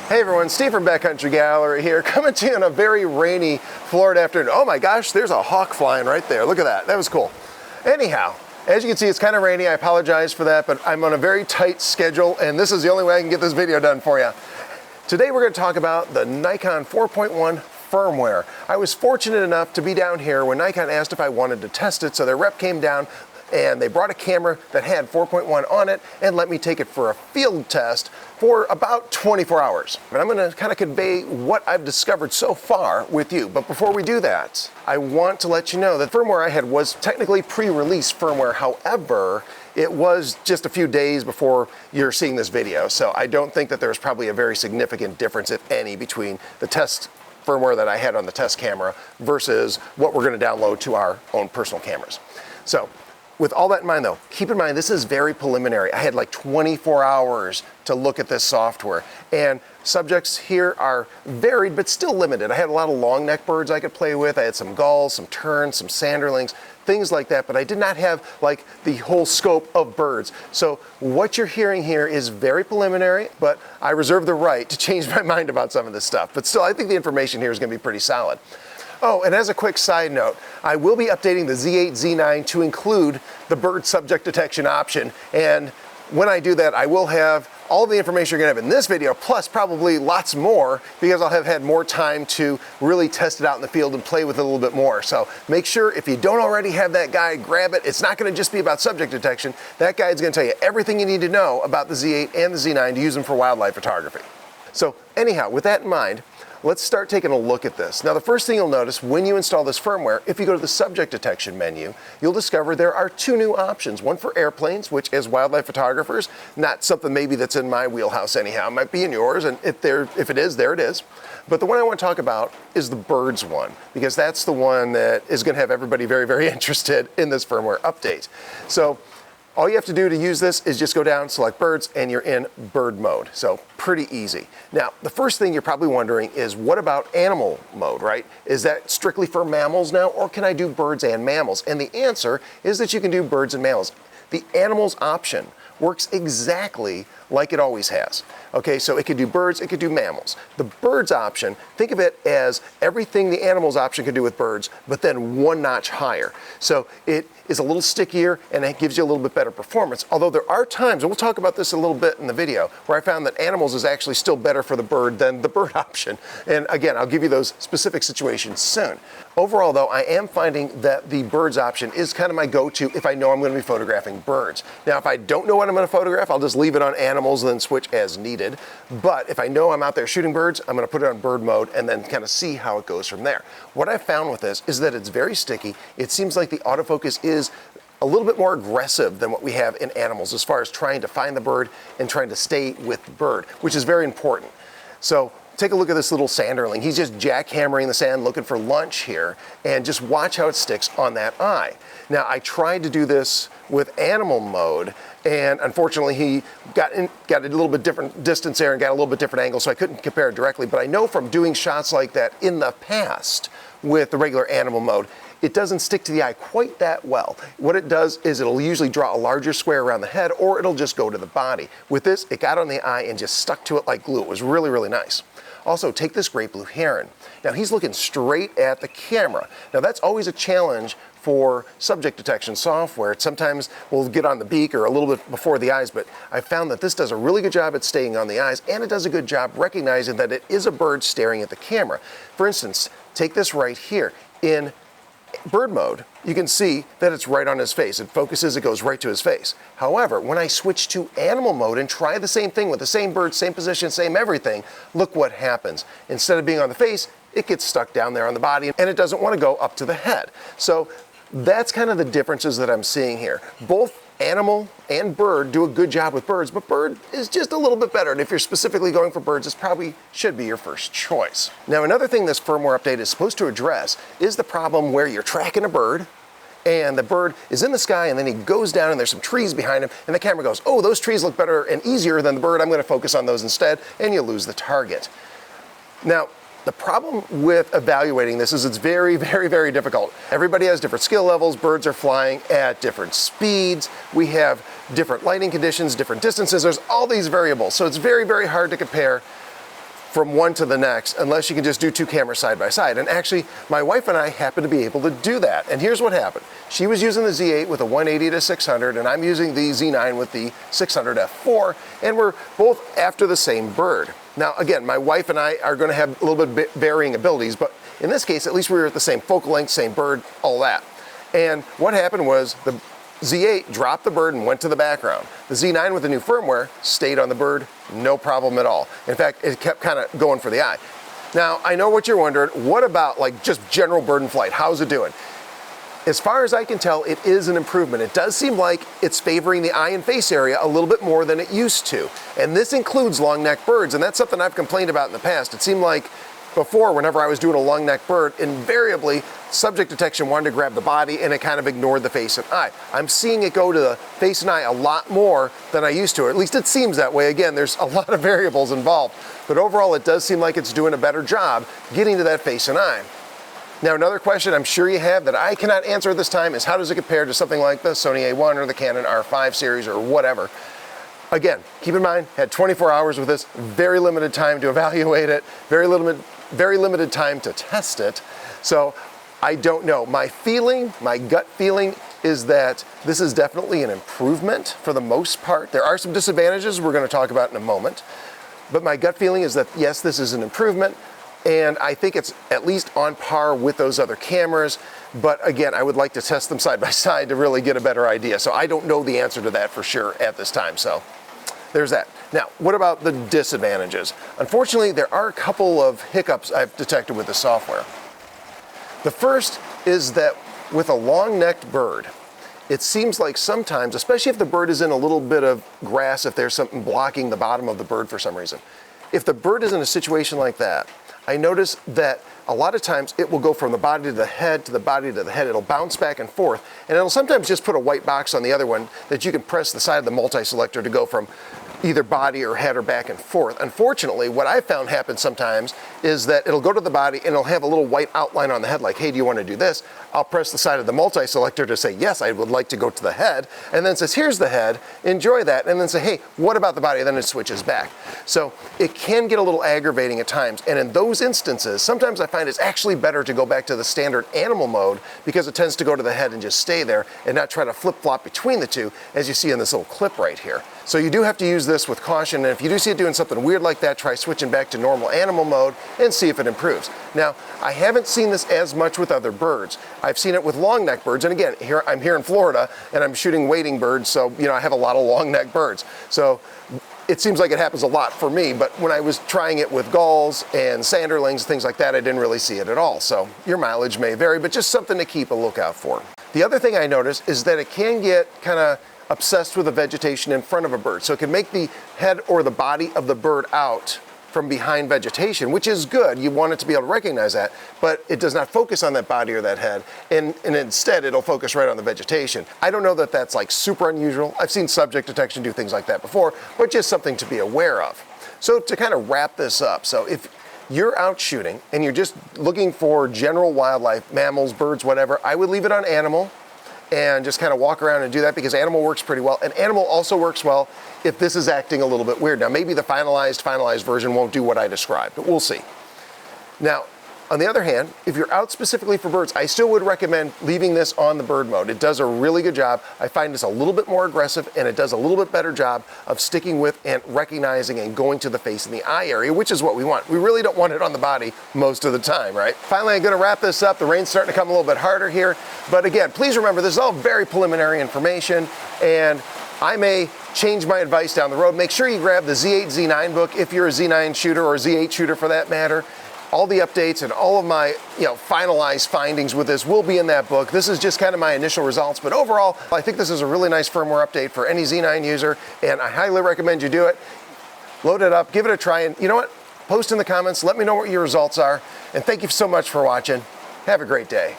Hey everyone, Steve from Backcountry Gallery here, coming to you on a very rainy Florida afternoon. Oh my gosh, there's a hawk flying right there. Look at that, that was cool. Anyhow, as you can see, it's kind of rainy. I apologize for that, but I'm on a very tight schedule, and this is the only way I can get this video done for you. Today we're going to talk about the Nikon 4.1 firmware. I was fortunate enough to be down here when Nikon asked if I wanted to test it, so their rep came down and they brought a camera that had 4.1 on it and let me take it for a field test for about 24 hours. And I'm going to kind of convey what I've discovered so far with you. But before we do that, I want to let you know that the firmware I had was technically pre-release firmware. However, it was just a few days before you're seeing this video. So I don't think that there's probably a very significant difference, if any, between the test firmware that I had on the test camera versus what we're going to download to our own personal cameras. So with all that in mind though, keep in mind this is very preliminary. I had like 24 hours to look at this software, and subjects here are varied but still limited. I had a lot of long neck birds I could play with. I had some gulls, some terns, some sanderlings, things like that, but I did not have like the whole scope of birds. So what you're hearing here is very preliminary, but I reserve the right to change my mind about some of this stuff. But still, I think the information here is going to be pretty solid. Oh, and as a quick side note, I will be updating the Z8, Z9 to include the bird subject detection option. And when I do that, I will have all the information you're gonna have in this video, plus probably lots more, because I'll have had more time to really test it out in the field and play with it a little bit more. So make sure, if you don't already have that guide, grab it. It's not gonna just be about subject detection. That guide's gonna tell you everything you need to know about the Z8 and the Z9 to use them for wildlife photography. So anyhow, with that in mind, let's start taking a look at this. Now, the first thing you'll notice when you install this firmware, if you go to the subject detection menu, you'll discover there are two new options. One for airplanes, which as wildlife photographers, not something maybe that's in my wheelhouse anyhow. It might be in yours, and if it is, there it is. But the one I want to talk about is the birds one, because that's the one that is going to have everybody very, very interested in this firmware update. So all you have to do to use this is just go down, select birds, and you're in bird mode. So pretty easy. Now, the first thing you're probably wondering is, what about animal mode, right? Is that strictly for mammals now, or can I do birds and mammals? And the answer is that you can do birds and mammals. The animals option works exactly like it always has. Okay, so it could do birds, it could do mammals. The birds option, think of it as everything the animals option can do with birds, but then one notch higher. So it is a little stickier and it gives you a little bit better performance. Although there are times, and we'll talk about this a little bit in the video, where I found that animals is actually still better for the bird than the bird option. And again, I'll give you those specific situations soon. Overall though, I am finding that the birds option is kind of my go-to if I know I'm going to be photographing birds. Now, if I don't know what I'm going to photograph, I'll just leave it on animals and then switch as needed. But if I know I'm out there shooting birds, I'm going to put it on bird mode and then kind of see how it goes from there. What I found with this is that it's very sticky. It seems like the autofocus is a little bit more aggressive than what we have in animals as far as trying to find the bird and trying to stay with the bird, which is very important. So take a look at this little sanderling. He's just jackhammering the sand looking for lunch here, and just watch how it sticks on that eye. Now, I tried to do this with animal mode, and unfortunately he got a little bit different distance there and got a little bit different angle, so I couldn't compare it directly. But I know from doing shots like that in the past with the regular animal mode, it doesn't stick to the eye quite that well. What it does is it'll usually draw a larger square around the head, or it'll just go to the body. With this, it got on the eye and just stuck to it like glue. It was really, really nice. Also, take this great blue heron. Now, he's looking straight at the camera. Now, that's always a challenge for subject detection software. Sometimes we'll get on the beak or a little bit before the eyes, but I found that this does a really good job at staying on the eyes, and it does a good job recognizing that it is a bird staring at the camera. For instance, take this right here. In bird mode, you can see that it's right on his face. It focuses, it goes right to his face. However, when I switch to animal mode and try the same thing with the same bird, same position, same everything, look what happens. Instead of being on the face, it gets stuck down there on the body, and it doesn't want to go up to the head. So that's kind of the differences that I'm seeing here. Both animal and bird do a good job with birds, but bird is just a little bit better. And if you're specifically going for birds, this probably should be your first choice. Now, another thing this firmware update is supposed to address is the problem where you're tracking a bird and the bird is in the sky and then he goes down and there's some trees behind him and the camera goes, oh, those trees look better and easier than the bird. I'm going to focus on those instead, and you lose the target. Now, the problem with evaluating this is it's very, very, very difficult. Everybody has different skill levels. Birds are flying at different speeds. We have different lighting conditions, different distances. There's all these variables. So it's very, very hard to compare from one to the next unless you can just do two cameras side by side. And actually, my wife and I happen to be able to do that. And here's what happened. She was using the Z8 with a 180 to 600, and I'm using the Z9 with the 600 f4, and we're both after the same bird. Now, again, my wife and I are going to have a little bit varying abilities, but in this case, at least we were at the same focal length, same bird, all that. And what happened was the Z8 dropped the bird and went to the background. The Z9 with the new firmware stayed on the bird, no problem at all. In fact, it kept kind of going for the eye. Now, I know what you're wondering, what about like just general bird in flight? How's it doing? As far as I can tell, it is an improvement. It does seem like it's favoring the eye and face area a little bit more than it used to. And this includes long-necked birds, and that's something I've complained about in the past. It seemed like before, whenever I was doing a long-necked bird, invariably subject detection wanted to grab the body and it kind of ignored the face and eye. I'm seeing it go to the face and eye a lot more than I used to, or at least it seems that way. Again, there's a lot of variables involved, but overall it does seem like it's doing a better job getting to that face and eye. Now, another question I'm sure you have that I cannot answer at this time is how does it compare to something like the Sony A1 or the Canon R5 series or whatever? Again, keep in mind, had 24 hours with this, very limited time to evaluate it, very limited time to test it. So I don't know. My gut feeling is that this is definitely an improvement for the most part. There are some disadvantages we're going to talk about in a moment, but my gut feeling is that yes, this is an improvement, and I think it's at least on par with those other cameras. But again, I would like to test them side by side to really get a better idea. So I don't know the answer to that for sure at this time. So there's that. Now, what about the disadvantages? Unfortunately, there are a couple of hiccups I've detected with the software. The first is that with a long-necked bird, it seems like sometimes, especially if the bird is in a little bit of grass, if there's something blocking the bottom of the bird for some reason, if the bird is in a situation like that, I notice that a lot of times it will go from the body to the head to the body to the head. It'll bounce back and forth, and it'll sometimes just put a white box on the other one that you can press the side of the multi-selector to go from either body or head or back and forth. Unfortunately, what I've found happens sometimes is that it'll go to the body and it'll have a little white outline on the head like, hey, do you want to do this? I'll press the side of the multi-selector to say, yes, I would like to go to the head, and then it says, here's the head, enjoy that, and then say, hey, what about the body? And then it switches back. So it can get a little aggravating at times, and in those instances, sometimes I find it's actually better to go back to the standard animal mode because it tends to go to the head and just stay there and not try to flip-flop between the two, as you see in this little clip right here. So you do have to use this with caution, and if you do see it doing something weird like that, try switching back to normal animal mode and see if it improves. Now, I haven't seen this as much with other birds. I've seen it with long-necked birds, and again, I'm here in Florida, and I'm shooting wading birds, so I have a lot of long-necked birds. So it seems like it happens a lot for me, but when I was trying it with gulls and sanderlings, things like that, I didn't really see it at all. So your mileage may vary, but just something to keep a lookout for. The other thing I noticed is that it can get kind of obsessed with the vegetation in front of a bird. So it can make the head or the body of the bird out from behind vegetation, which is good. You want it to be able to recognize that, but it does not focus on that body or that head, and instead it'll focus right on the vegetation. I don't know that that's like super unusual. I've seen subject detection do things like that before, but just something to be aware of. So to kind of wrap this up, so if you're out shooting and you're just looking for general wildlife, mammals, birds, whatever, I would leave it on animal and just kind of walk around and do that because animal works pretty well. And animal also works well if this is acting a little bit weird. Now, maybe the finalized version won't do what I described, but we'll see. Now, on the other hand, if you're out specifically for birds, I still would recommend leaving this on the bird mode. It does a really good job. I find it's a little bit more aggressive, and it does a little bit better job of sticking with and recognizing and going to the face and the eye area, which is what we want. We really don't want it on the body most of the time, right? Finally, I'm gonna wrap this up. The rain's starting to come a little bit harder here. But again, please remember, this is all very preliminary information, and I may change my advice down the road. Make sure you grab the Z8, Z9 book if you're a Z9 shooter or Z8 shooter for that matter. All the updates and all of my finalized findings with this will be in that book. This is just kind of my initial results, but overall, I think this is a really nice firmware update for any Z9 user, and I highly recommend you do it. Load it up, give it a try, and you know what? Post in the comments, let me know what your results are, and thank you so much for watching. Have a great day.